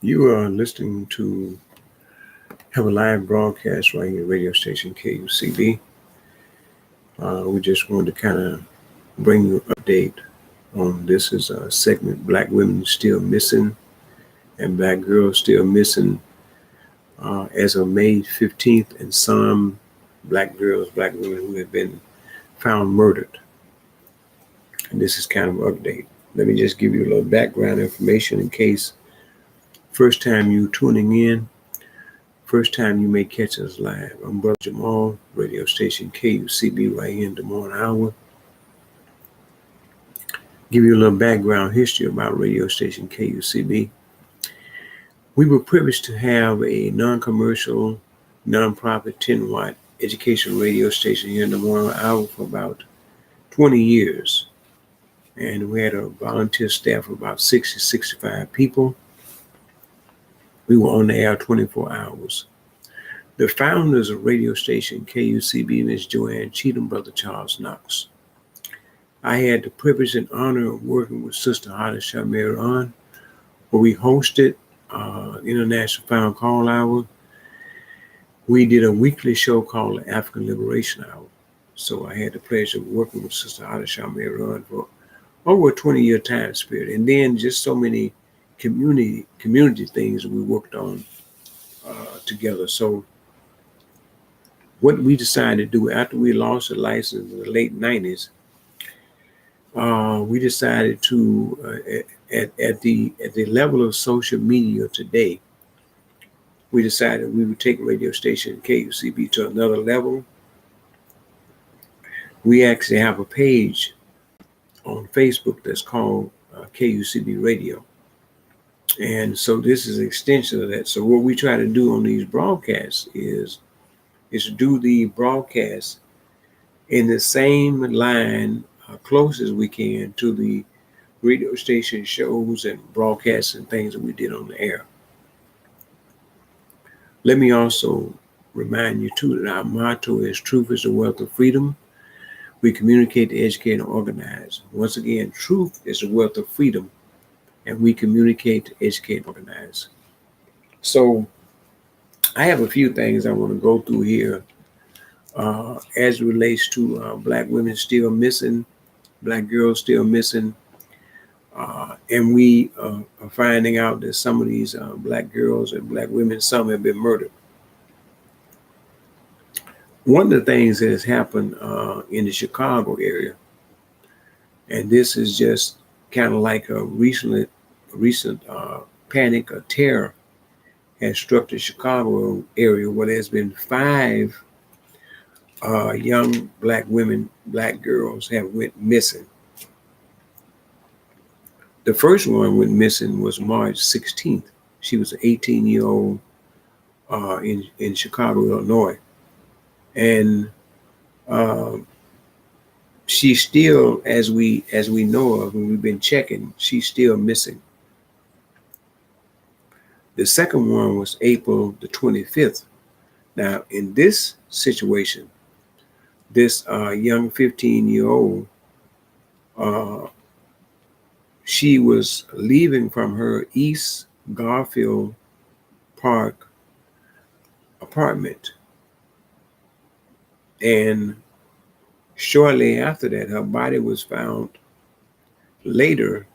You are listening to have a live broadcast right here, radio station KUCB. We just wanted to kind of bring you an update on this is a segment Black Women Still Missing and Black Girls Still Missing as of May 15th, and some Black girls, Black women who have been found murdered. And this is kind of an update. Let me just give you a little background information in case first time you tuning in. First time you may catch us live. I'm Brother Jamal, radio station KUCB right here in Des Moines, Iowa. Give you a little background history about radio station KUCB. We were privileged to have a non-commercial, non-profit 10-watt educational radio station here in Des Moines, Iowa for about 20 years. And we had a volunteer staff of about 60, 65 people. We were on the air 24 hours. The founders of radio station KUCB, Ms. Joanne Cheatham, Brother Charles Knox. I had the privilege and honor of working with Sister Hada Shamir, where we hosted International Final Call Hour. We did a weekly show called the African Liberation Hour. So I had the pleasure of working with Sister Hada Shamir for over a 20-year time period. And then just so many community things we worked on together. So what we decided to do after we lost the license in the late 90s, we decided to at the level of social media today, we decided we would take radio station KUCB to another level. We actually have a page on Facebook that's called KUCB Radio. And so this is an extension of that. So what we try to do on these broadcasts is to do the broadcast in the same line, close as we can to the radio station shows and broadcasts and things that we did on the air. Let me also remind you too that our motto is truth is the wealth of freedom. We communicate, educate, and organize. Once again, truth is the wealth of freedom, and we communicate, educate, and organize. So I have a few things I want to go through here as it relates to Black women still missing, Black girls still missing. And we are finding out that some of these Black girls and Black women, some have been murdered. One of the things that has happened in the Chicago area, and this is just kind of like a recent panic or terror has struck the Chicago area, where there's been 5 young Black women, Black girls have went missing. The first one went missing was March 16th. She was an 18-year-old in Chicago, Illinois. And she's still, as we know of, and we've been checking, she's still missing. The second one was April the 25th. Now, in this situation, this young 15-year-old, she was leaving from her East Garfield Park apartment. And shortly after that, her body was found later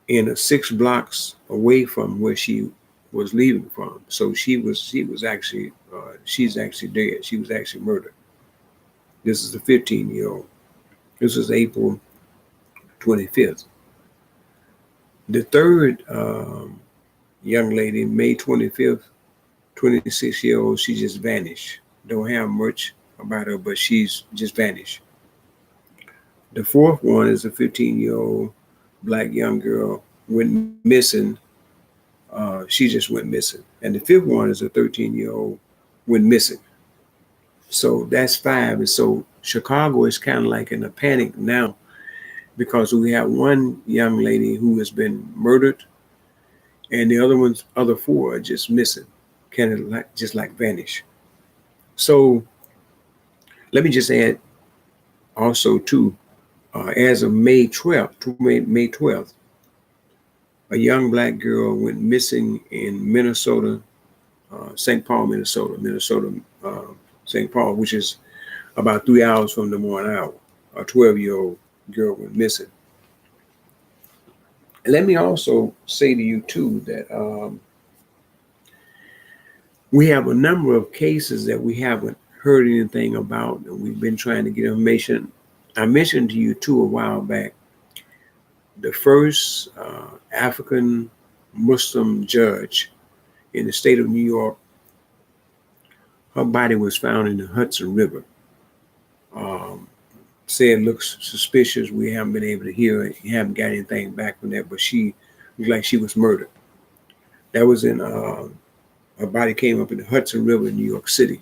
in 6 blocks away from where she was leaving from. So she's actually dead. She was actually murdered. This is the 15-year-old. This is April 25th. The third young lady, May 25th, 26-year-old, she just vanished. Don't have much about her, but she's just vanished. The fourth one is a 15-year-old Black young girl, went missing. She just went missing. And the fifth one is a 13-year-old, went missing. So that's 5. And so Chicago is kind of like in a panic now, because we have one young lady who has been murdered, and the other 4 are just missing, kind of just like vanish. So let me just add also too, as of May 12th, A young black girl went missing in Minnesota, St. Paul, uh, St. Paul, which is about 3 hours from Des Moines, Iowa. A 12-year-old girl went missing. And let me also say to you too that we have a number of cases that we haven't heard anything about, and we've been trying to get information. I mentioned to you too a while back the first African Muslim judge in the state of New York. Her body was found in the Hudson River. Said looks suspicious. We haven't been able to hear it. We haven't got anything back from that, but she looked like she was murdered. That was in her body came up in the Hudson River in New York City.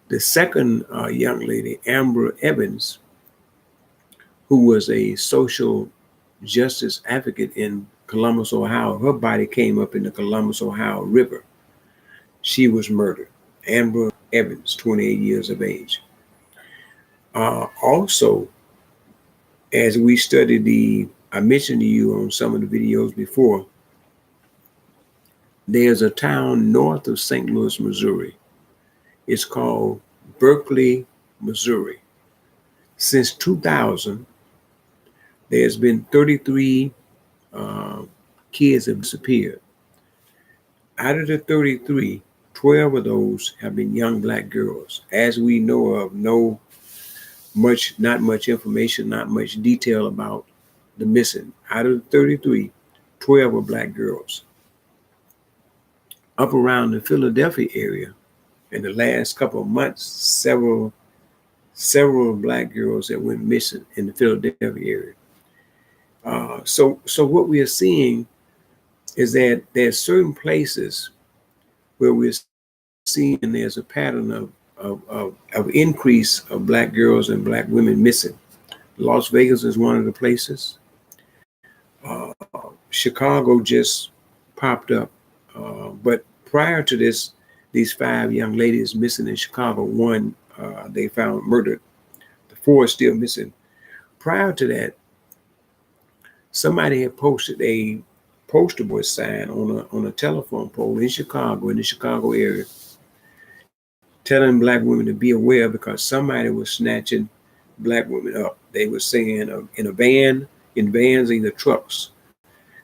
The second young lady, Amber Evans, who was a social justice advocate in Columbus, Ohio, her body came up in the Columbus, Ohio River. She was murdered. Amber Evans, 28 years of age. Also, as we studied I mentioned to you on some of the videos before, there's a town north of St. Louis, Missouri. It's called Berkeley, Missouri. Since 2000, there's been 33 kids have disappeared. Out of the 33, 12 of those have been young black girls. As we know of, not much information, not much detail about the missing. Out of the 33, 12 are black girls. Up around the Philadelphia area, in the last couple of months, several black girls that went missing in the Philadelphia area. So what we are seeing is that there's certain places where we're seeing there's a pattern of increase of black girls and black women missing. Las Vegas is one of the places. Chicago just popped up. But prior to this, these 5 young ladies missing in Chicago, one they found murdered. The 4 are still missing. Prior to that, somebody had posted a poster boy sign on a telephone pole in Chicago, in the Chicago area, telling black women to be aware because somebody was snatching black women up. They were saying in vans, either trucks,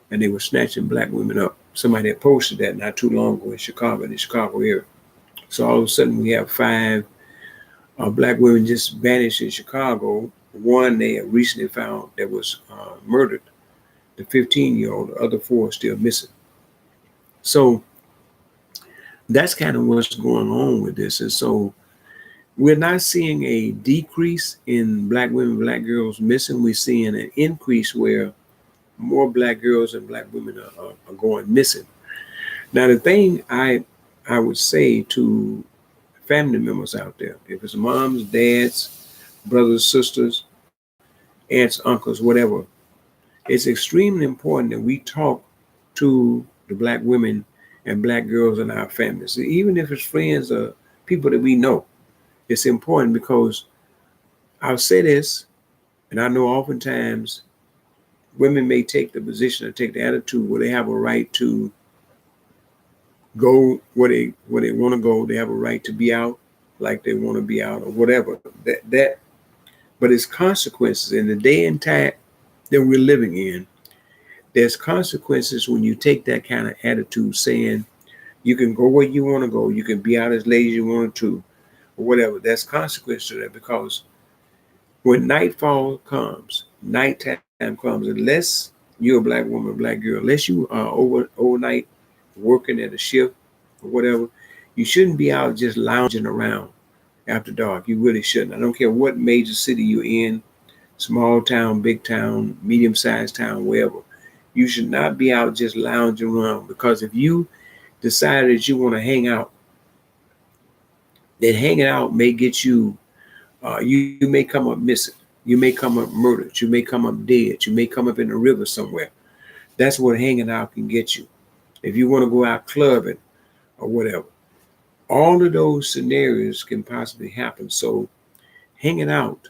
and they were snatching black women up. Somebody had posted that not too long ago in Chicago, in the Chicago area. So all of a sudden we have 5 black women just vanished in Chicago. One they have recently found that was murdered, the 15-year-old. The other 4 are still missing. So that's kind of what's going on with this. And so we're not seeing a decrease in black women, black girls missing. We're seeing an increase where more black girls and black women are going missing. Now, the thing I would say to family members out there, if it's moms, dads, brothers, sisters, aunts, uncles, whatever, it's extremely important that we talk to the black women and black girls in our families. Even if it's friends or people that we know, it's important because I'll say this, and I know oftentimes women may take the position or take the attitude where they have a right to go where they want to go. They have a right to be out like they want to be out or whatever. But it's consequences in the day and time that we're living in. There's consequences when you take that kind of attitude, saying you can go where you want to go, you can be out as late as you want to, or whatever. There's consequences to that because when nighttime comes, unless you're a black woman, black girl, unless you are overnight working at a shift or whatever, you shouldn't be out just lounging around after dark. You really shouldn't. I don't care what major city you're in, small town, big town, medium-sized town, wherever. You should not be out just lounging around, because if you decide that you want to hang out, then hanging out may get you, you may come up missing. You may come up murdered. You may come up dead. You may come up in a river somewhere. That's what hanging out can get you. If you want to go out clubbing or whatever, all of those scenarios can possibly happen. So hanging out,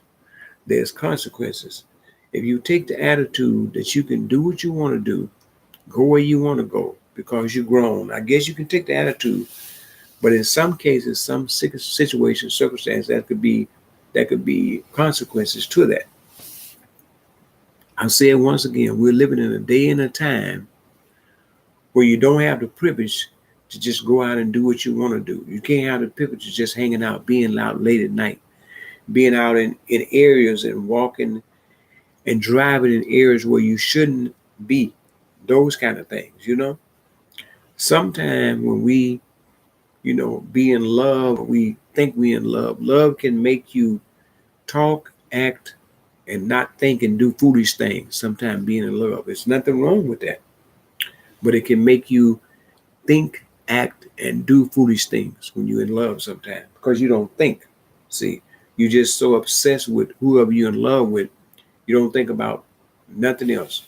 there's consequences. If you take the attitude that you can do what you want to do, Go where you want to go because you're grown. I guess you can take the attitude, but in some cases, some situations, circumstances, that could be consequences to that. I'll say it once again: we're living in a day and a time where you don't have the privilege to just go out and do what you want to do. You can't have the privilege of just hanging out, being out late at night, being out in areas and walking and driving in areas where you shouldn't be. Those kind of things. Sometimes when we, be in love, we think we in love. Love can make you talk, act, and not think and do foolish things. Sometimes being in love. There's nothing wrong with that. But it can make you think, act, and do foolish things when you're in love sometimes because you don't think. See, you're just so obsessed with whoever you're in love with, you don't think about nothing else.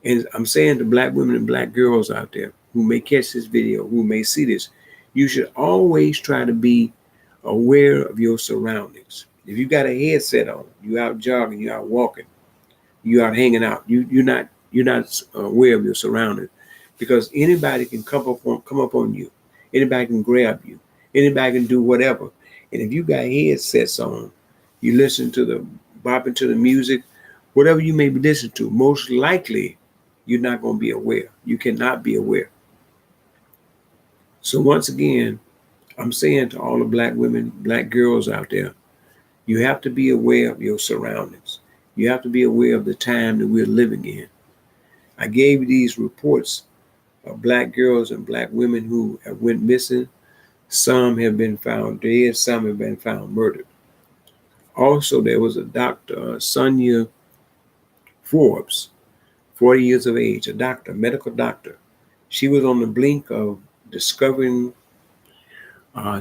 And I'm saying to black women and black girls out there who may catch this video, who may see this, you should always try to be aware of your surroundings. If you got a headset on, you out jogging, you out walking, you out hanging out, you're not aware of your surroundings because anybody can come up on you, anybody can grab you, anybody can do whatever. And if you got headsets on, you listen to the bopping to the music, whatever you may be listening to, most likely you're not going to be aware. You cannot be aware. So once again, I'm saying to all the black women, black girls out there, you have to be aware of your surroundings. You have to be aware of the time that we're living in. I gave you these reports of black girls and black women who have went missing. Some have been found dead. Some have been found murdered. Also, there was a doctor, Sonia Forbes, 40 years of age, a doctor, medical doctor. She was on the blink of discovering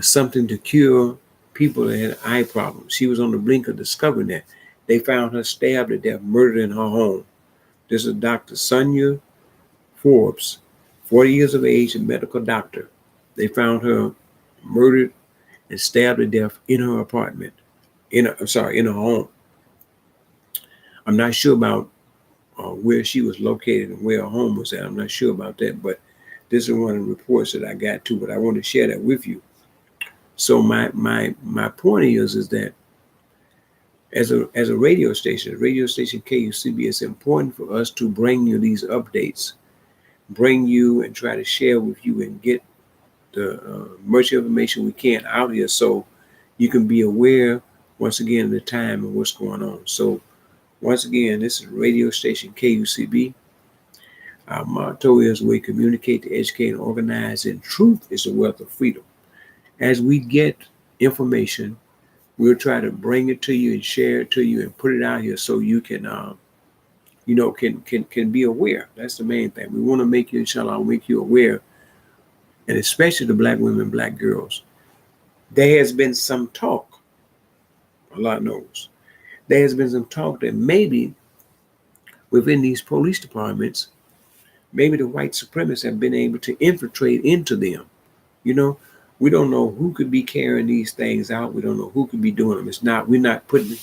something to cure people that had eye problems. She was on the blink of discovering that. They found her stabbed to death, murdered in her home. This is Dr. Sonia Forbes, 40 years of age, a medical doctor. They found her murdered and stabbed to death in her apartment, in her home. I'm not sure about where she was located and where her home was at. I'm not sure about that, but this is one of the reports that I got too, but I want to share that with you. So my point is that as a radio station KUCB, it's important for us to bring you these updates, bring you and try to share with you and get the much information we can out here so you can be aware once again of the time and what's going on. So once again, this is radio station KUCB. Our motto is we communicate, to educate, and organize, and truth is the wealth of freedom. As we get information, we'll try to bring it to you and share it to you and put it out here so you can, can be aware. That's the main thing. We want to make you, inshallah, make you aware, and especially the black women, black girls. There has been some talk, Allah knows, there has been some talk that maybe within these police departments, maybe the white supremacists have been able to infiltrate into them. We don't know who could be carrying these things out. We don't know who could be doing them. We're not putting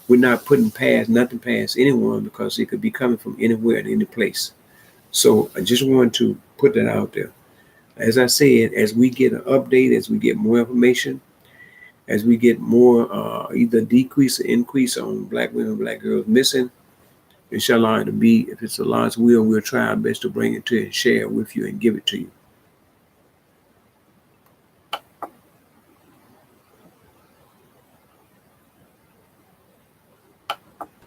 nothing past anyone because it could be coming from anywhere and any place. So I just wanted to put that out there. As I said, as we get an update, as we get more information, as we get more either decrease or increase on black women, black girls missing, inshallah, if it's Allah's will, we'll try our best to bring it to you and share it with you and give it to you.